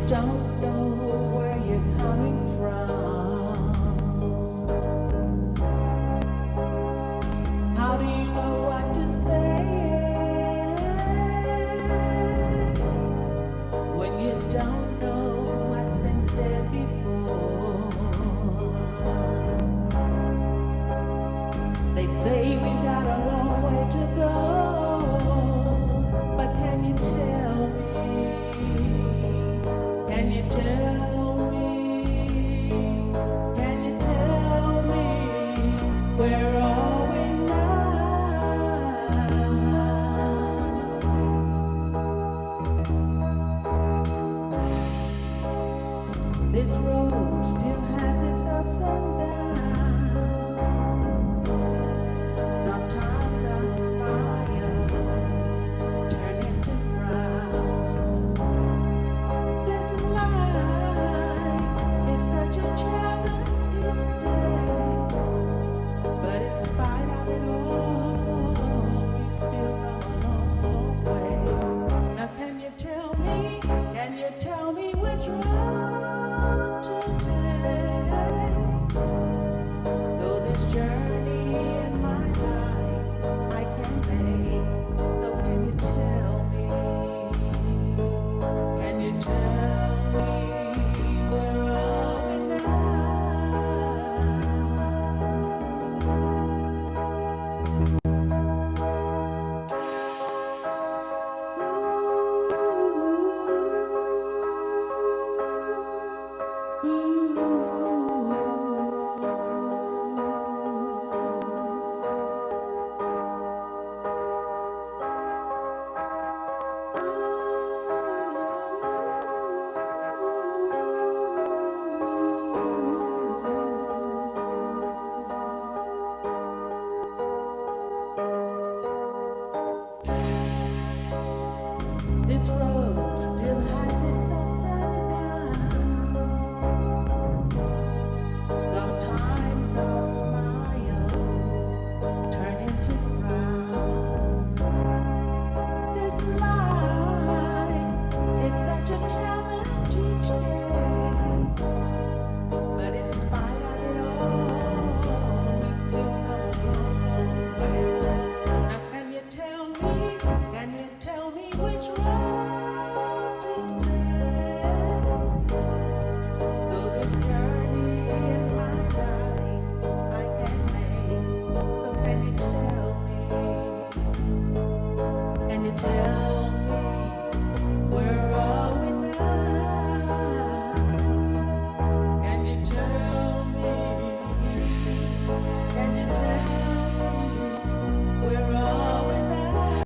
don't know where you're coming from, how do you know what to say when you don't know what's been said before? They say we've got a long way to go, but can you tell me? Can you tell me? Can you tell me where are we now? This road still has its ups and downs. Sometimes I smile, turn into frowns. This life is such a challenging day, but in spite of it all, we still come a long, long way. Now can you tell me, which road to take? Though this journey in my life I can make, so can you tell me? Can you tell me where are we now? This road still has its ups and downs. Sometimes our smiles turn into frowns. This life is such a challenge each day, but in spite of it all, we still come a long, long way. Now can you tell me? Can you tell me which road to take? Though this journey in my life I can make, so can you tell me? Can you tell me where are we now? Can you tell me? Can you tell me where are we now?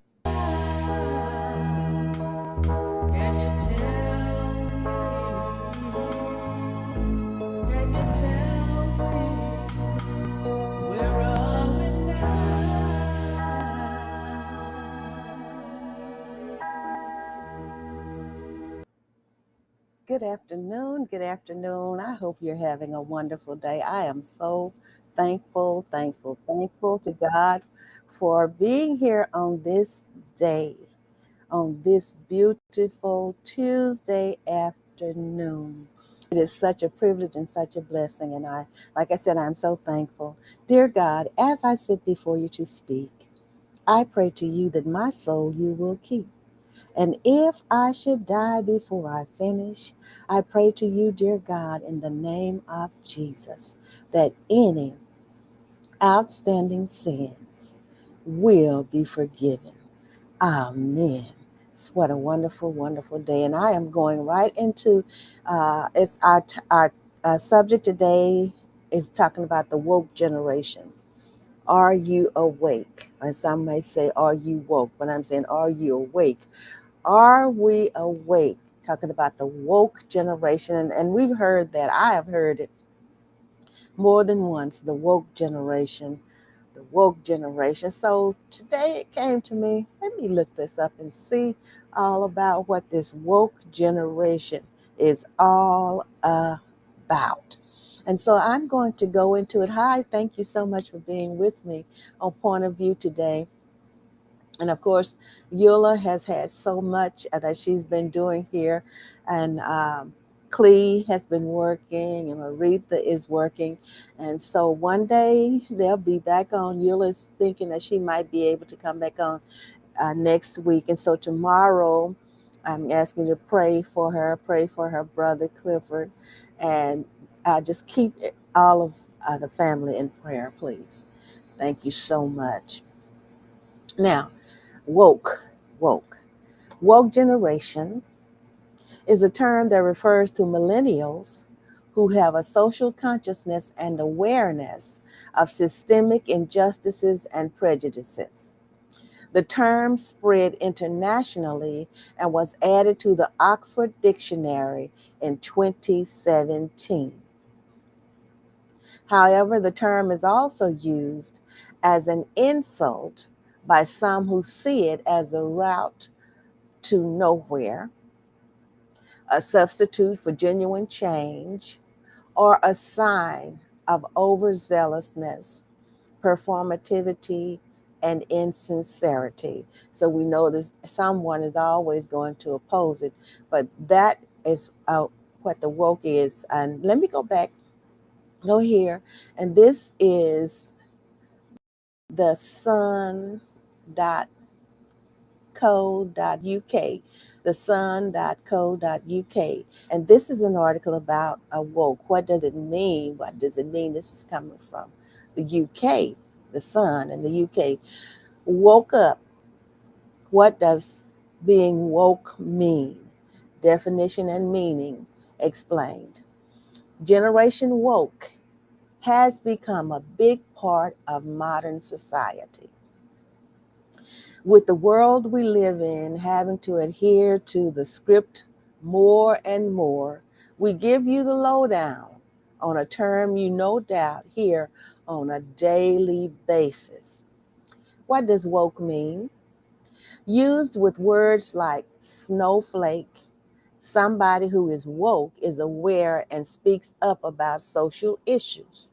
Can you tell me? Can you tell me where are we now? Good afternoon. Good afternoon. I hope you're having a wonderful day. I am so thankful to God for being here on this day, on this beautiful Tuesday afternoon. It is such a privilege and such a blessing. And like I said, I'm so thankful. Dear God, as I sit before you to speak, I pray to you that my soul you will keep. And if I should die before I finish, I pray to you, dear God, in the name of Jesus, that any outstanding sins will be forgiven. Amen. What a wonderful, wonderful day. And I am going right into it's our subject today is talking about the woke generation. Are you awake? Or some may say, are you woke? But I'm saying, are you awake? Are we awake? Talking about the woke generation. And we've heard that. I have heard it more than once, the woke generation, the woke generation. So today it came to me, let me look this up and see all about what this woke generation is all about. And so I'm going to go into it. Hi, thank you so much for being with me on Point of View today. And of course, Eula has had so much that she's been doing here, and Clee has been working, and Merethah is working. And so one day they'll be back on. Eula's thinking that she might be able to come back on next week. And so tomorrow, I'm asking you to pray for her brother Clifford, and just keep all of the family in prayer, please. Thank you so much. Now, woke, woke. Woke generation is a term that refers to millennials who have a social consciousness and awareness of systemic injustices and prejudices. The term spread internationally and was added to the Oxford Dictionary in 2017. However, the term is also used as an insult by some who see it as a route to nowhere, a substitute for genuine change, or a sign of overzealousness, performativity, and insincerity. So we know that someone is always going to oppose it, but that is what the woke is. And let me go here, and this is the sun.co.uk, thesun.co.uk. And this is an article about a woke. What does it mean? What does it mean? This is coming from the UK, the Sun in the UK. Woke up. What does being woke mean? Definition and meaning explained. Generation woke has become a big part of modern society. With the world we live in having to adhere to the script more and more, we give you the lowdown on a term you no doubt hear on a daily basis. What does woke mean? Used with words like snowflake, somebody who is woke is aware and speaks up about social issues.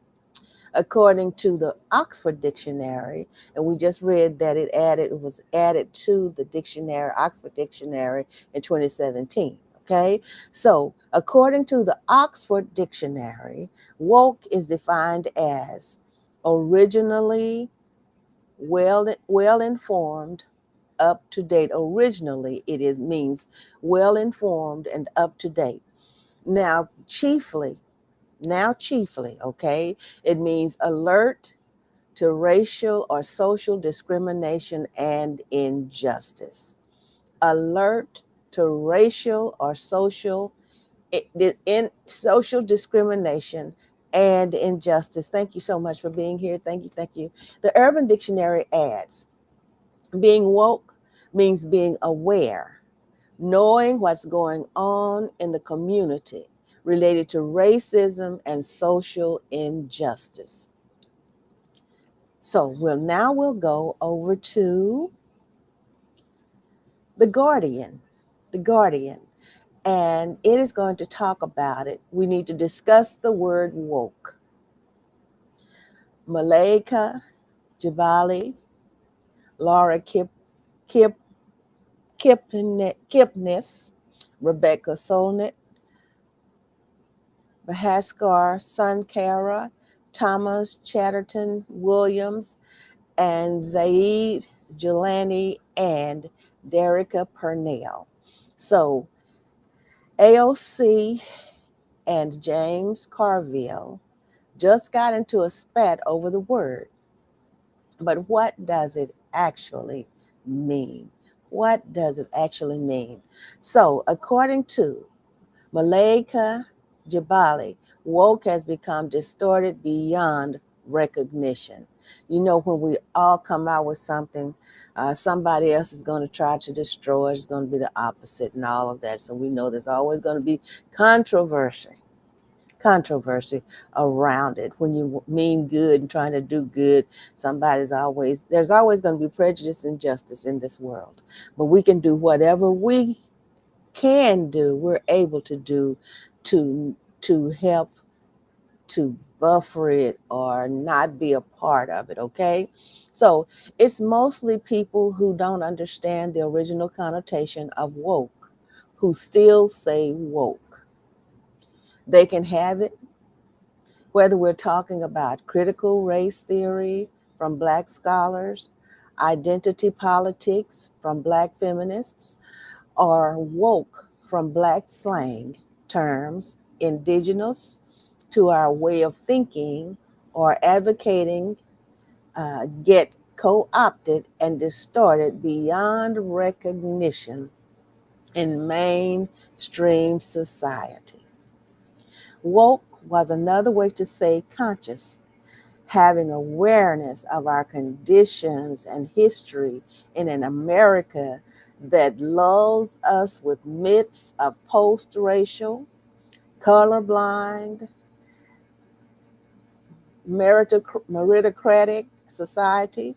According to the Oxford Dictionary, and we just read that it was added to the dictionary, Oxford Dictionary in 2017. Okay, so according to the Oxford Dictionary, woke is defined as originally well informed, up to date. Originally, means well informed and up to date. Now, chiefly, okay, it means alert to racial or social discrimination and injustice. Alert to racial or social discrimination and injustice. Thank you so much for being here. Thank you, thank you. The Urban Dictionary adds, being woke means being aware, knowing what's going on in the community related to racism and social injustice. So we'll go over to the Guardian, the Guardian, and it is going to talk about it. We need to discuss the word woke. Malaika Jabali, Laura Kip, Kipnis, Rebecca Solnit, Bahaskar Sankara, Thomas Chatterton Williams, and Zaid Jelani and Derica Purnell. So AOC and James Carville just got into a spat over the word. But what does it actually mean? What does it actually mean? So, according to Malaika Jabali, woke has become distorted beyond recognition. You know, when we all come out with something, somebody else is going to try to destroy it. It's going to be the opposite and all of that. So we know there's always going to be controversy around it. When you mean good and trying to do good, there's always going to be prejudice and injustice in this world. But we can do whatever we we're able to do to help to buffer it or not be a part of it, okay? So it's mostly people who don't understand the original connotation of woke who still say woke. They can have it whether we're talking about critical race theory from Black scholars, identity politics from Black feminists, or woke from Black slang terms, indigenous to our way of thinking or advocating, get co opted and distorted beyond recognition in mainstream society. Woke was another way to say conscious, having awareness of our conditions and history in an America that lulls us with myths of post racial, colorblind, meritocratic society.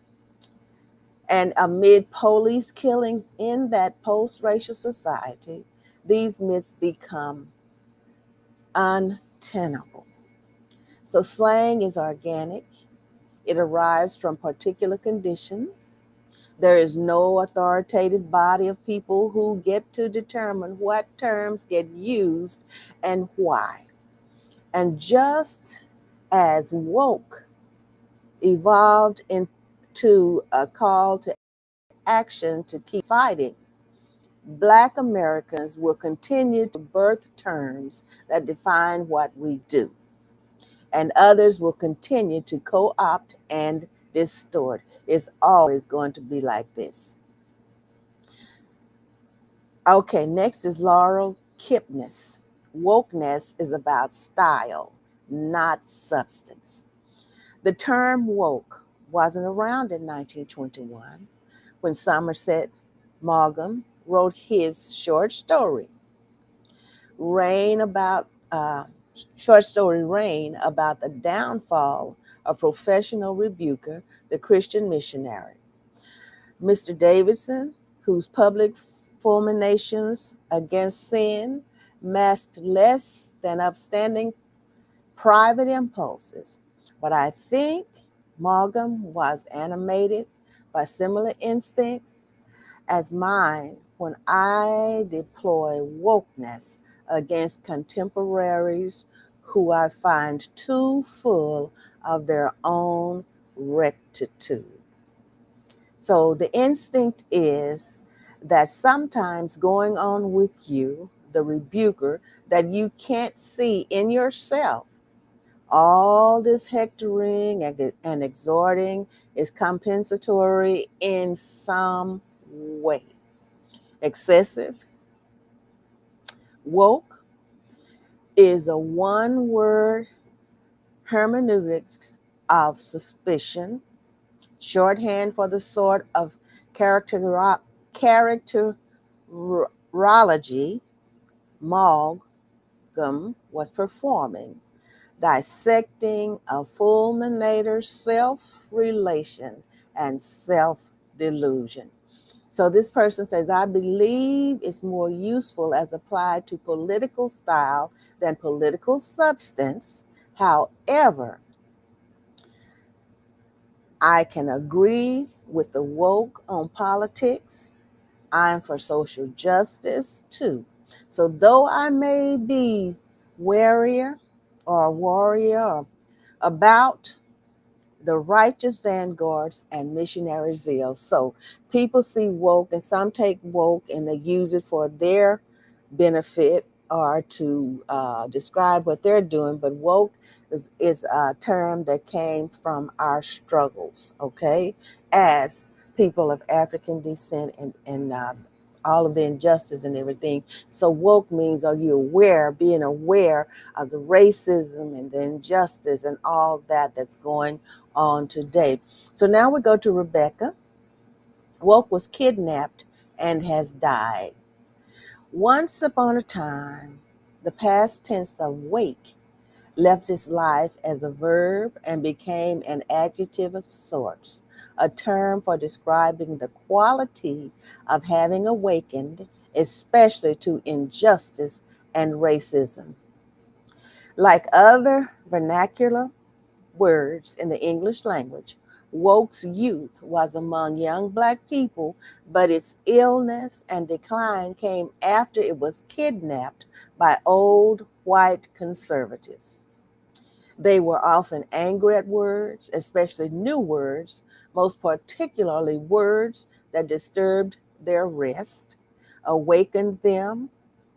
And amid police killings in that post racial society, these myths become untenable. So, slang is organic, it arrives from particular conditions. There is no authoritative body of people who get to determine what terms get used and why. And just as woke evolved into a call to action to keep fighting, Black Americans will continue to birth terms that define what we do, and others will continue to co opt and distort. It's always going to be like this. Okay, next is Laurel Kipnis. Wokeness is about style, not substance. The term woke wasn't around in 1921 when Somerset Maugham wrote his Rain about short story Rain about the downfall of professional rebuker, the Christian missionary. Mr. Davidson, whose public fulminations against sin masked less than upstanding private impulses. But I think Maugham was animated by similar instincts as mine when I deploy wokeness against contemporaries who I find too full of their own rectitude. So the instinct is that sometimes going on with you, the rebuker, that you can't see in yourself. All this hectoring and exhorting is compensatory in some way. Excessive, woke is a one word hermeneutics of suspicion, shorthand for the sort of characterology Maugham was performing, dissecting a fulminator's self relation and self delusion. So this person says, I believe it's more useful as applied to political style than political substance. However, I can agree with the woke on politics. I'm for social justice too. So though I may be warier or warrior about the righteous vanguards and missionary zeal. So people see woke, and some take woke and they use it for their benefit or to describe what they're doing. But woke is a term that came from our struggles, okay, as people of African descent and all of the injustice and everything. So woke means, are you aware, being aware of the racism and the injustice and all that that's going on today. So now we go to Rebecca. Woke was kidnapped and has died. Once upon a time, the past tense of wake left its life as a verb and became an adjective of sorts, a term for describing the quality of having awakened, especially to injustice and racism. Like other vernacular, words in the English language. Woke's youth was among young black people, but its illness and decline came after it was kidnapped by old white conservatives. They were often angry at words, especially new words, most particularly words that disturbed their rest, awakened them,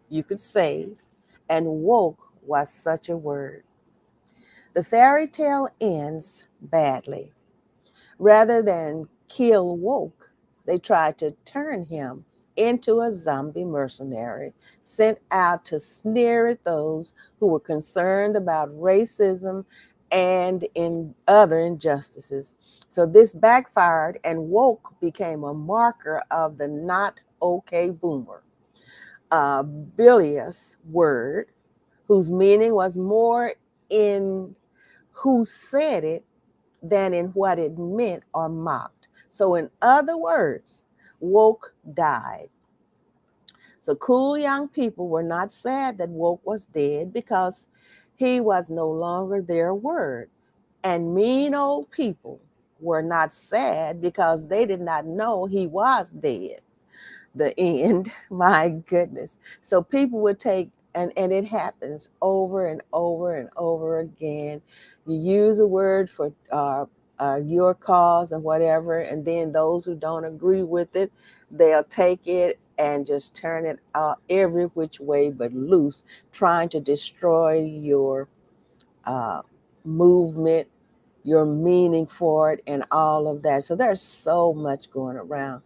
you could say, and woke was such a word. The fairy tale ends badly. Rather than kill Woke, they tried to turn him into a zombie mercenary sent out to sneer at those who were concerned about racism and in other injustices. So this backfired, and Woke became a marker of the not okay boomer, a bilious word whose meaning was more in who said it than in what it meant or mocked. So, in other words, woke died. So, cool young people were not sad that woke was dead because he was no longer their word. And mean old people were not sad because they did not know he was dead. The end. My goodness. So people would take, and it happens over and over and over again. You use a word for your cause and whatever, and then those who don't agree with it, they'll take it and just turn it every which way but loose, trying to destroy your uh, movement, your meaning for it, and all of that. So there's so much going around.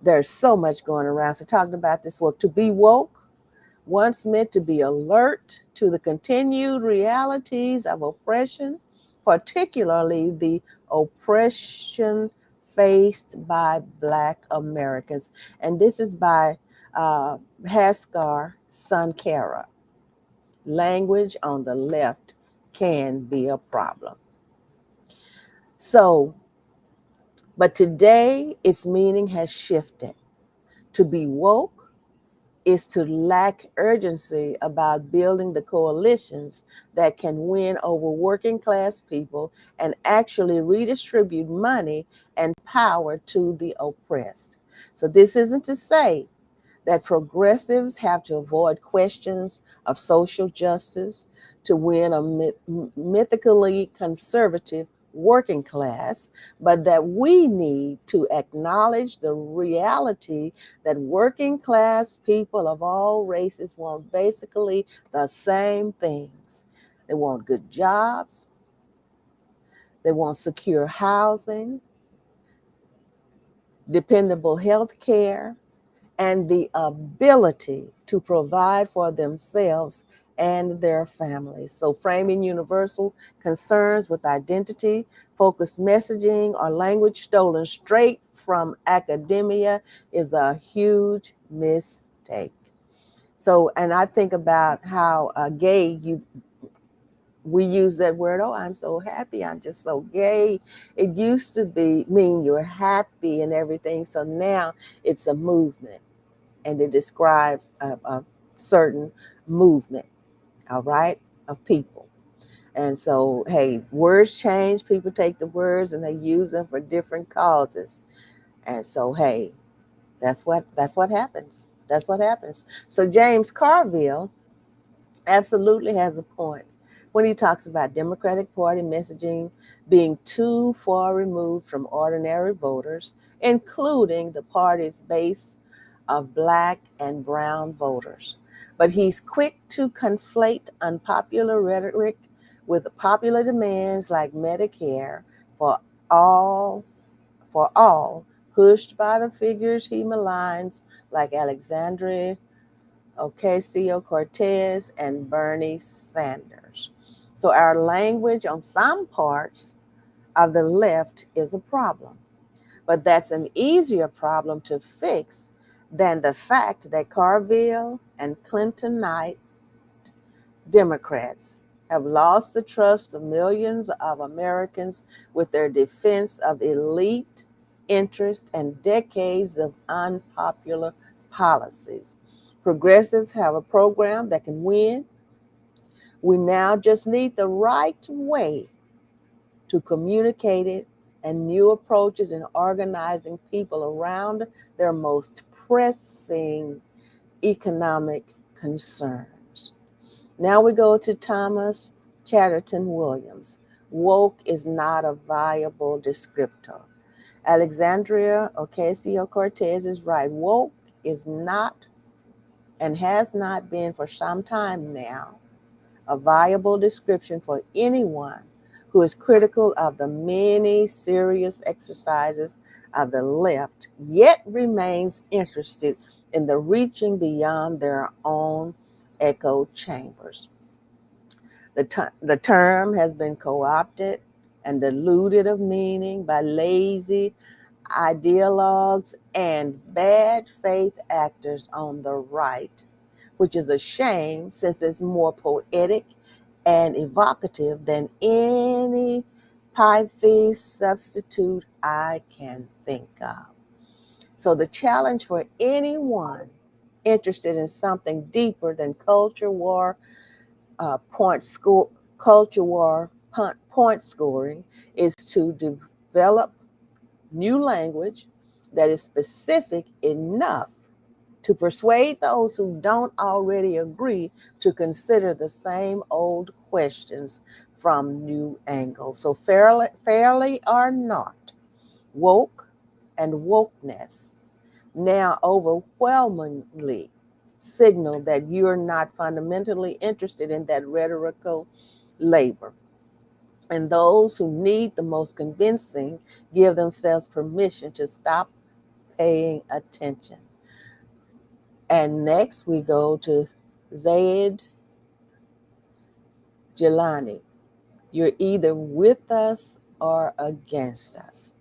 There's so much going around. So talking about this woke, to be woke once meant to be alert to the continued realities of oppression, particularly the oppression faced by Black Americans. And this is by Haskar Sankara. Language on the left can be a problem. So, but today its meaning has shifted. To be woke is to lack urgency about building the coalitions that can win over working class people and actually redistribute money and power to the oppressed. So, this isn't to say that progressives have to avoid questions of social justice to win a mythically conservative working class, but that we need to acknowledge the reality that working class people of all races want basically the same things. They want good jobs, they want secure housing, dependable health care, and the ability to provide for themselves and their families. So, framing universal concerns with identity, focused messaging, or language stolen straight from academia is a huge mistake. So, and I think about how gay we use that word. Oh, I'm so happy. I'm just so gay. It used to be mean you're happy and everything. So now it's a movement, and it describes a certain movement, all right, of people. And so, hey, words change. People take the words and they use them for different causes. And so, hey, that's what happens. That's what happens. So James Carville absolutely has a point when he talks about Democratic Party messaging being too far removed from ordinary voters, including the party's base of Black and brown voters. But he's quick to conflate unpopular rhetoric with popular demands like Medicare for all for all, pushed by the figures he maligns like Alexandria Ocasio-Cortez and Bernie Sanders. So our language on some parts of the left is a problem, but that's an easier problem to fix than the fact that Carville and Clintonite Democrats have lost the trust of millions of Americans with their defense of elite interest and decades of unpopular policies. Progressives have a program that can win. We now just need the right way to communicate it, and new approaches in organizing people around their most pressing economic concerns. Now we go to Thomas Chatterton Williams. Woke is not a viable descriptor. Alexandria Ocasio Cortez is right. Woke is not and has not been for some time now a viable description for anyone who is critical of the many serious exercises of the left, yet remains interested in the reaching beyond their own echo chambers. The term has been co opted and diluted of meaning by lazy ideologues and bad faith actors on the right, which is a shame since it's more poetic and evocative than any pithy substitute I can think of. So, the challenge for anyone interested in something deeper than culture war, point score, culture war point scoring is to develop new language that is specific enough to persuade those who don't already agree to consider the same old questions from new angles. So, fairly or not, woke and wokeness now overwhelmingly signal that you're not fundamentally interested in that rhetorical labor. And those who need the most convincing give themselves permission to stop paying attention. And next we go to Zaid Jelani. You're either with us or against us.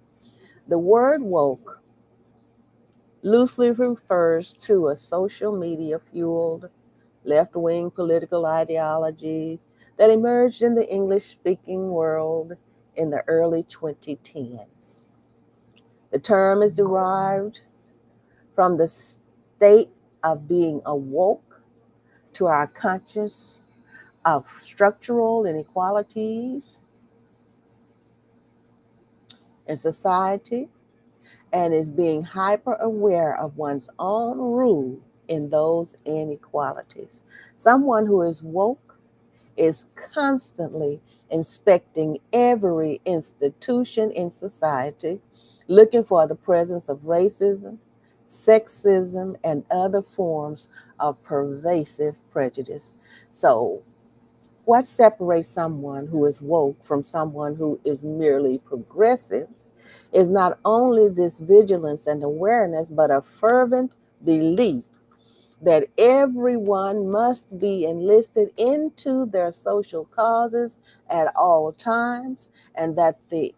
The word woke loosely refers to a social media fueled left wing political ideology that emerged in the English speaking world in the early 2010s. The term is derived from the state of being awoke to our conscious of structural inequalities in society and is being hyper aware of one's own role in those inequalities. Someone who is woke is constantly inspecting every institution in society, looking for the presence of racism, sexism, and other forms of pervasive prejudice. So, what separates someone who is woke from someone who is merely progressive is not only this vigilance and awareness, but a fervent belief that everyone must be enlisted into their social causes at all times, and that the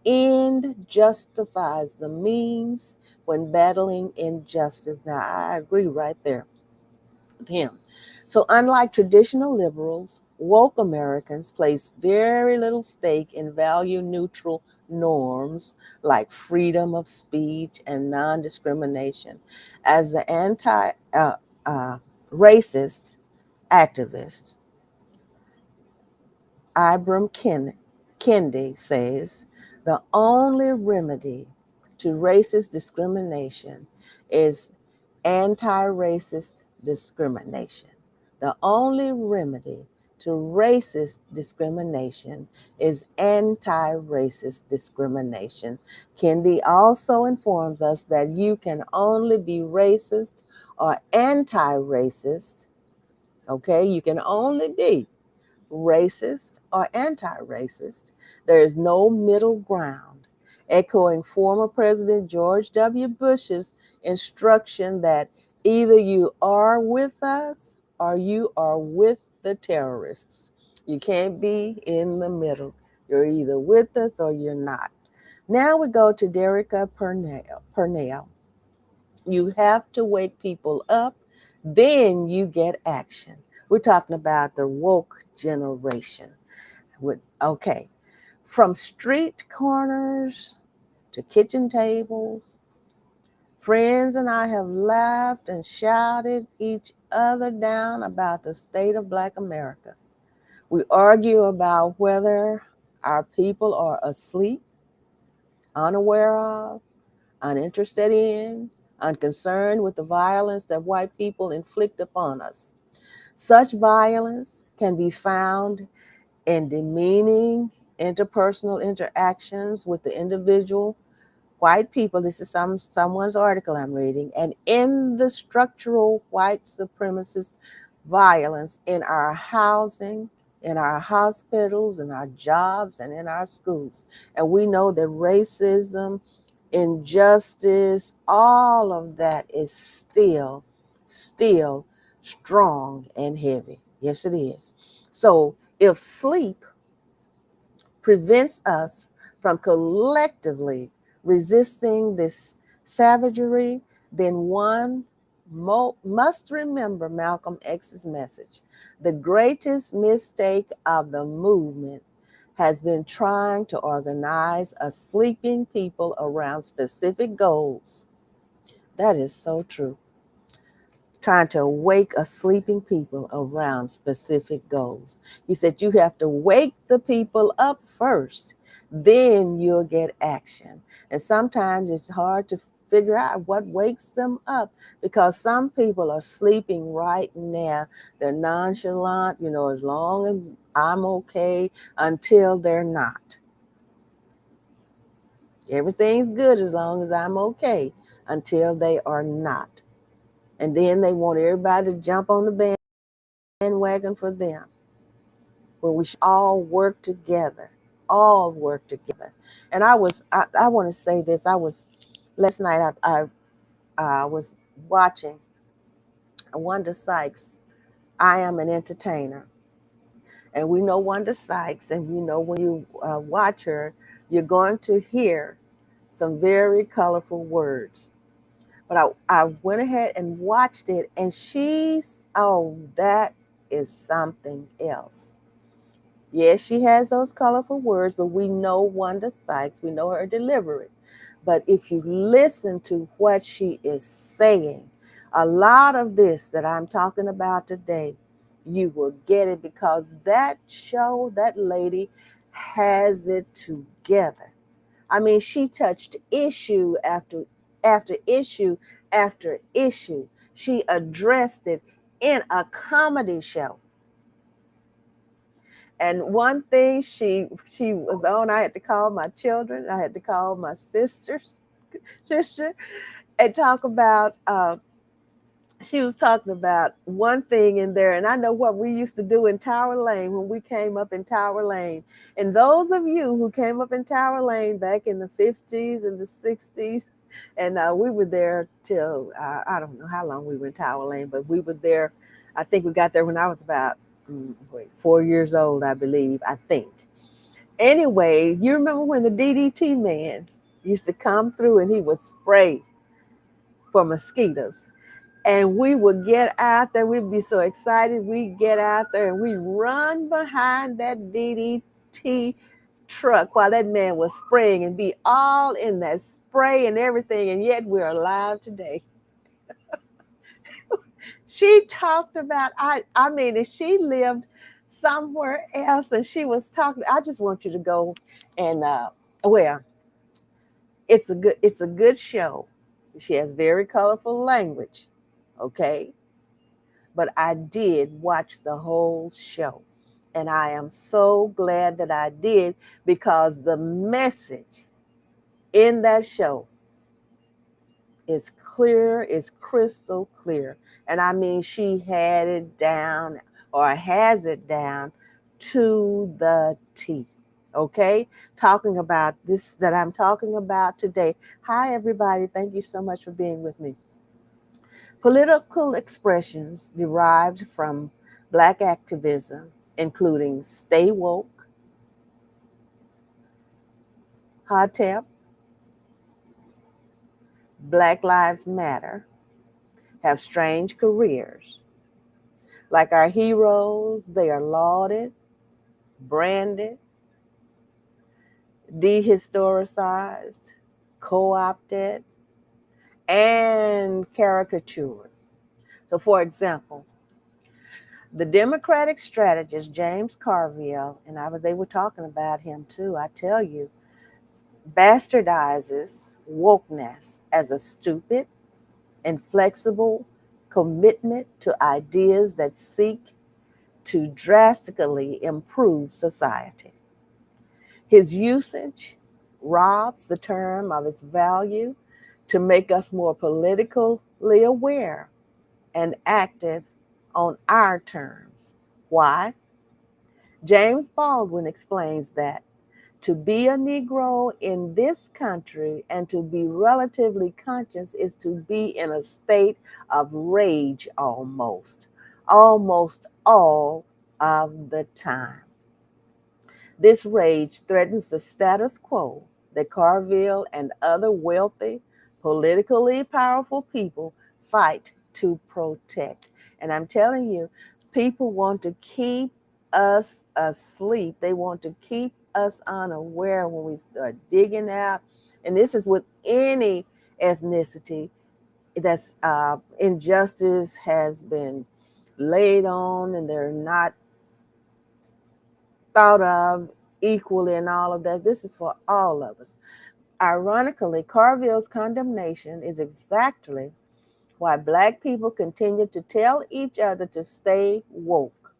end justifies the means when battling injustice. Now, I agree right there with him. So, unlike traditional liberals, woke Americans place very little stake in value neutral norms like freedom of speech and non discrimination. As the anti racist activist Ibram Kendi says, the only remedy to racist discrimination is anti racist discrimination. The only remedy to racist discrimination is anti racist discrimination. Kendi also informs us that you can only be racist or anti racist, okay? You can only be racist or anti racist. There is no middle ground, echoing former President George W. Bush's instruction that either you are with us or you are with the terrorists. You can't be in the middle. You're either with us or you're not. Now we go to Derica Purnell. You have to wake people up, then you get action. We're talking about the woke generation. Okay, from street corners to kitchen tables, friends and I have laughed and shouted each other down about the state of Black America. We argue about whether Our people are asleep, unaware of, uninterested in, unconcerned with the violence that white people inflict upon us. Such violence can be found in demeaning interpersonal interactions with the individual white people. This is someone's article I'm reading, and in the structural white supremacist violence in our housing, in our hospitals, in our jobs, and in our schools. And we know that racism, injustice, all of that is still strong and heavy. Yes, it is. So if sleep prevents us from collectively resisting this savagery, then one must remember Malcolm X's message. The greatest mistake of the movement has been trying to organize a sleeping people around specific goals. That is so true. Trying to wake a sleeping people around specific goals. He said you have to wake the people up first, then you'll get action. And sometimes it's hard to figure out what wakes them up because some people are sleeping right now. They're nonchalant, as long as I'm okay until they're not. Everything's good as long as I'm okay until they are not. And then they want everybody to jump on the bandwagon for them, where we should all work together, all work together. And I want to say this. Last night, I was watching Wanda Sykes. I am an entertainer. And we know Wanda Sykes, and we know when you watch her, you're going to hear some very colorful words. But I went ahead and watched it, and that is something else. Yes, she has those colorful words, but we know Wanda Sykes, we know her delivery. But if you listen to what she is saying, a lot of this that I'm talking about today, you will get it because that lady has it together. I mean, she touched issue after issue after issue. She addressed it in a comedy show. And one thing she was on, I had to call my children, I had to call my sister, and talk about. She was talking about one thing in there, and I know what we used to do in Tower Lane when we came up in Tower Lane. And those of you who came up in Tower Lane back in the 50s and the 60s, and we were there till I don't know how long we were in Tower Lane, but we were there. I think we got there when I was about 4 years old, I believe. I think. Anyway, you remember when the DDT man used to come through and he would spray for mosquitoes? And we would get out there. We'd be so excited. We'd get out there and we'd run behind that DDT truck while that man was spraying and be all in that spray and everything. And yet we're alive today. She talked about, I mean, if she lived somewhere else and she was talking, I just want you to go and, well, it's a good show. She has very colorful language. Okay. But I did watch the whole show. And I am so glad that I did because the message in that show is clear, is crystal clear. And I mean, she had it down or has it down to the T. Okay? Talking about this that I'm talking about today. Hi, everybody. Thank you so much for being with me. Political expressions derived from Black activism, including Stay Woke, HOTEP, Black Lives Matter, have strange careers. Like our heroes, they are lauded, branded, dehistoricized, co-opted, and caricatured. So, for example, The Democratic strategist James Carville, and they were talking about him too, I tell you, bastardizes wokeness as a stupid, inflexible commitment to ideas that seek to drastically improve society. His usage robs the term of its value to make us more politically aware and active on our terms. Why? James Baldwin explains that to be a Negro in this country and to be relatively conscious is to be in a state of rage almost all of the time. This rage threatens the status quo that Carville and other wealthy, politically powerful people fight to protect. And I'm telling you, people want to keep us asleep. They want to keep us unaware when we start digging out. And this is with any ethnicity that's injustice has been laid on and they're not thought of equally and all of that. This is for all of us. Ironically, Carville's condemnation is exactly why Black people continue to tell each other to stay woke.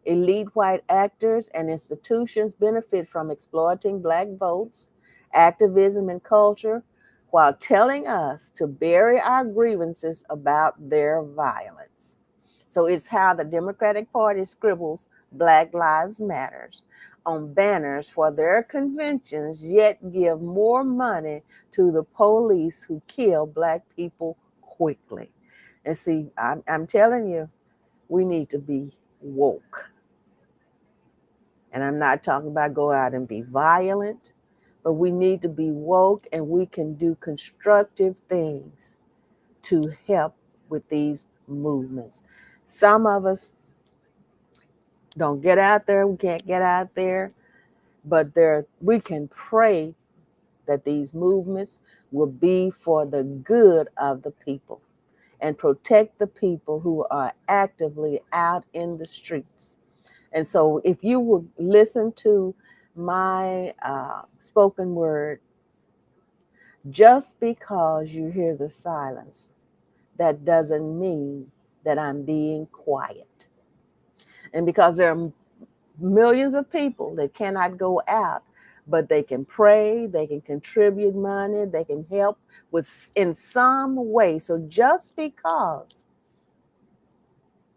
Elite white actors and institutions benefit from exploiting Black votes, activism, and culture while telling us to bury our grievances about their violence. So it's how the Democratic Party scribbles Black Lives Matters on banners for their conventions, yet give more money to the police who kill Black people quickly. And see, I'm telling you, we need to be woke. And I'm not talking about go out and be violent, but we need to be woke and we can do constructive things to help with these movements. Some of us don't get out there, we can't get out there, but we can pray that these movements will be for the good of the people and protect the people who are actively out in the streets. And so, if you would listen to my spoken word, just because you hear the silence, that doesn't mean that I'm being quiet. And because there are millions of people that cannot go out, but they can pray, they can contribute money, they can help with in some way. So just because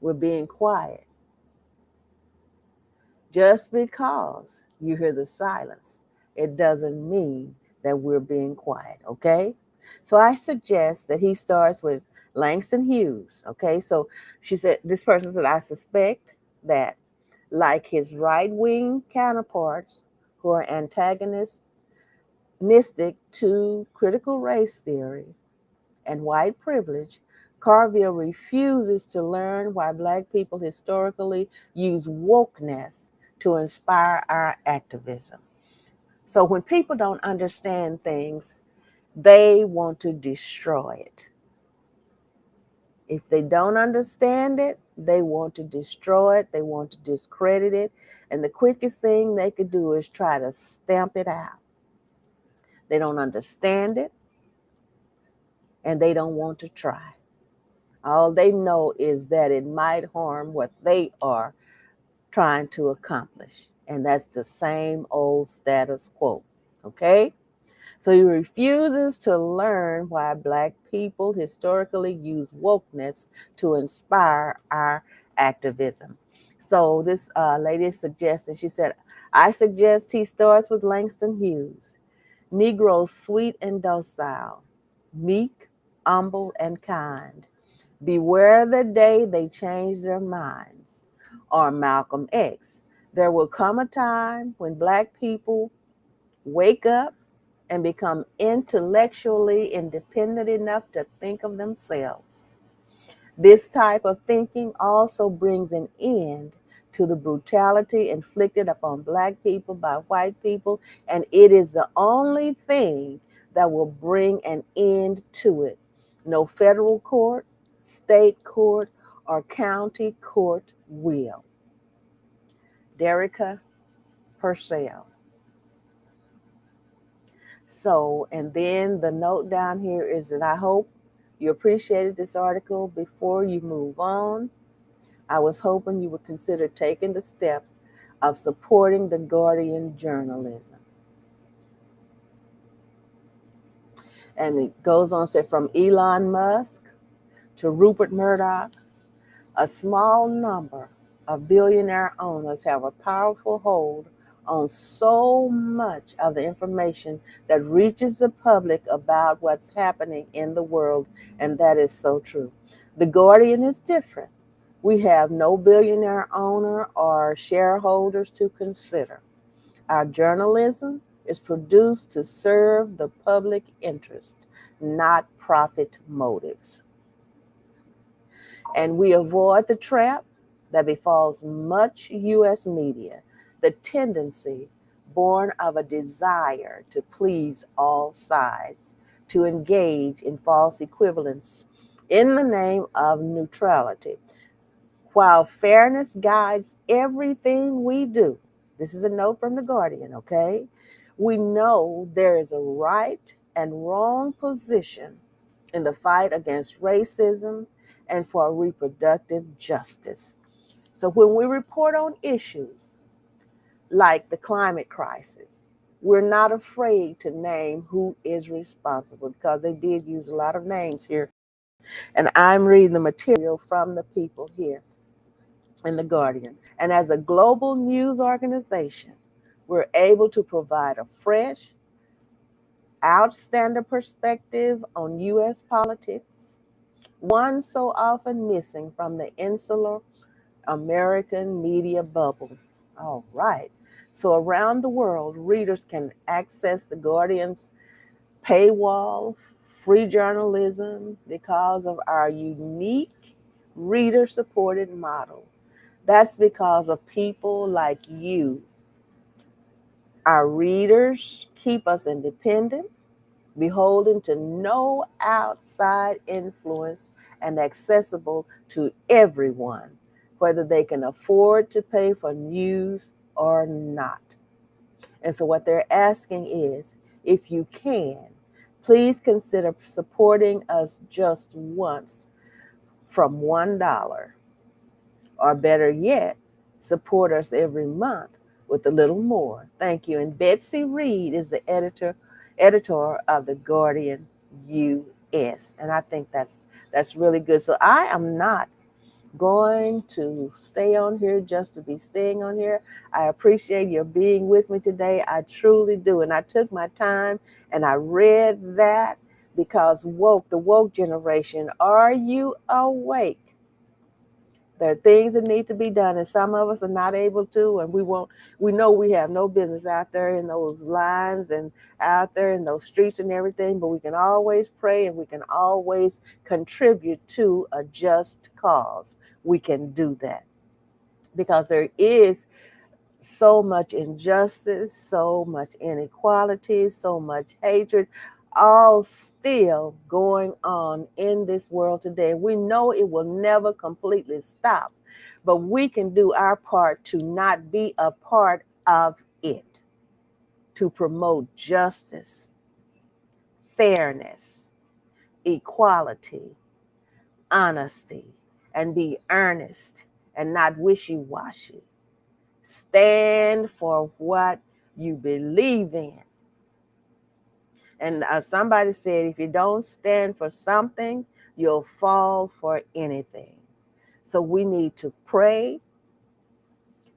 we're being quiet, just because you hear the silence, it doesn't mean that we're being quiet, okay? So I suggest that he starts with Langston Hughes, okay? So she said, this person said, I suspect that, like his right wing counterparts who are antagonistic to critical race theory and white privilege, Carville refuses to learn why Black people historically use wokeness to inspire our activism. So when people don't understand things, they want to destroy it. If they don't understand it, they want to destroy it, they want to discredit it, and the quickest thing they could do is try to stamp it out. They don't understand it, and they don't want to try. All they know is that it might harm what they are trying to accomplish. And that's the same old status quo. Okay? So he refuses to learn why Black people historically use wokeness to inspire our activism. So this lady suggested, she said, I suggest he starts with Langston Hughes. Negroes sweet and docile, meek, humble, and kind. Beware the day they change their minds. Or Malcolm X. There will come a time when Black people wake up and become intellectually independent enough to think of themselves. This type of thinking also brings an end to the brutality inflicted upon Black people by white people, and it is the only thing that will bring an end to it. No federal court, state court, or county court will. Derica Purcell. So, and then the note down here is that I hope you appreciated this article. Before you move on, I was hoping you would consider taking the step of supporting the Guardian journalism. And it goes on to say, from Elon Musk to Rupert Murdoch, a small number of billionaire owners have a powerful hold on so much of the information that reaches the public about what's happening in the world, and that is so true. The Guardian is different. We have no billionaire owner or shareholders to consider. Our journalism is produced to serve the public interest, not profit motives. And we avoid the trap that befalls much U.S. media, the tendency born of a desire to please all sides, to engage in false equivalence in the name of neutrality. While fairness guides everything we do, this is a note from the Guardian, okay? We know there is a right and wrong position in the fight against racism and for reproductive justice. So when we report on issues like the climate crisis, we're not afraid to name who is responsible, because they did use a lot of names here. And I'm reading the material from the people here in the Guardian. And as a global news organization, we're able to provide a fresh, outstanding perspective on U.S. politics, one so often missing from the insular American media bubble. All right. So around the world, readers can access the Guardian's paywall, free journalism, because of our unique reader-supported model. That's because of people like you. Our readers keep us independent, beholden to no outside influence, and accessible to everyone, whether they can afford to pay for news or not. And so, what they're asking is, if you can, please consider supporting us just once from $1, or better yet, support us every month with a little more. Thank you. And Betsy Reed is the editor of the Guardian US, and I think that's really good. So I am not going to stay on here just to be staying on here. I appreciate your being with me today. I truly do. And I took my time and I read that because the woke generation, are you awake? There are things that need to be done, and some of us are not able to, and we know we have no business out there in those lines and out there in those streets and everything, but we can always pray and we can always contribute to a just cause. We can do that because there is so much injustice, so much inequality, so much hatred, all still going on in this world today. We know it will never completely stop, but we can do our part to not be a part of it, to promote justice, fairness, equality, honesty, and be earnest and not wishy-washy. Stand for what you believe in. And somebody said, if you don't stand for something, you'll fall for anything. So we need to pray.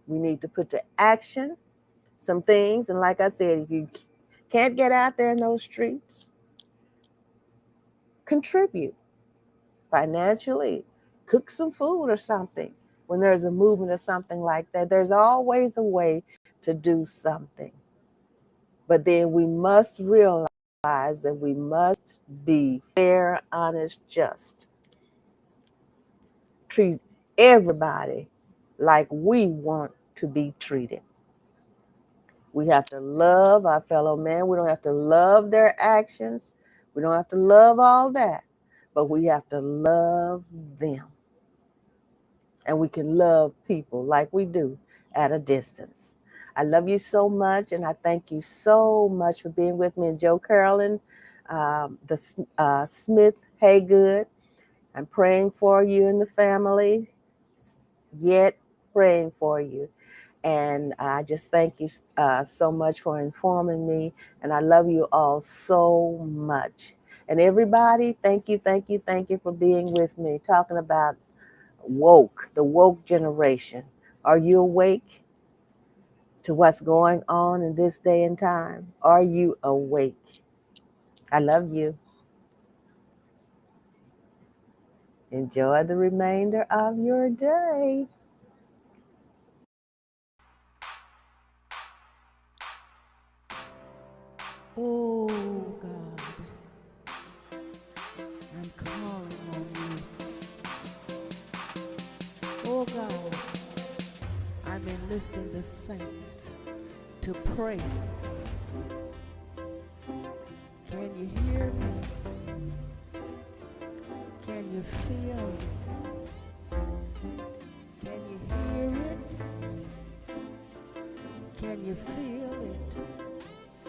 We need to put to action some things. And like I said, if you can't get out there in those streets, contribute financially, cook some food or something. When there's a movement or something like that, there's always a way to do something. But then we must realize that we must be fair, honest, just. Treat everybody like we want to be treated. We have to love our fellow man. We don't have to love their actions. We don't have to love all that, but we have to love them. and we can love people like we do at a distance. I love you so much, and I thank you so much for being with me. And Joe Carolyn, Smith Haygood, I'm praying for you and the family, yet praying for you. And I just thank you so much for informing me. And I love you all so much. And everybody, thank you, thank you, thank you for being with me, talking about woke, the woke generation. Are you awake to what's going on in this day and time? Are you awake? I love you. Enjoy the remainder of your day. Oh God, I'm calling on you. Oh God, I'm enlisting the saints to pray. Can you hear me? Can you feel it? Can you hear it? Can you feel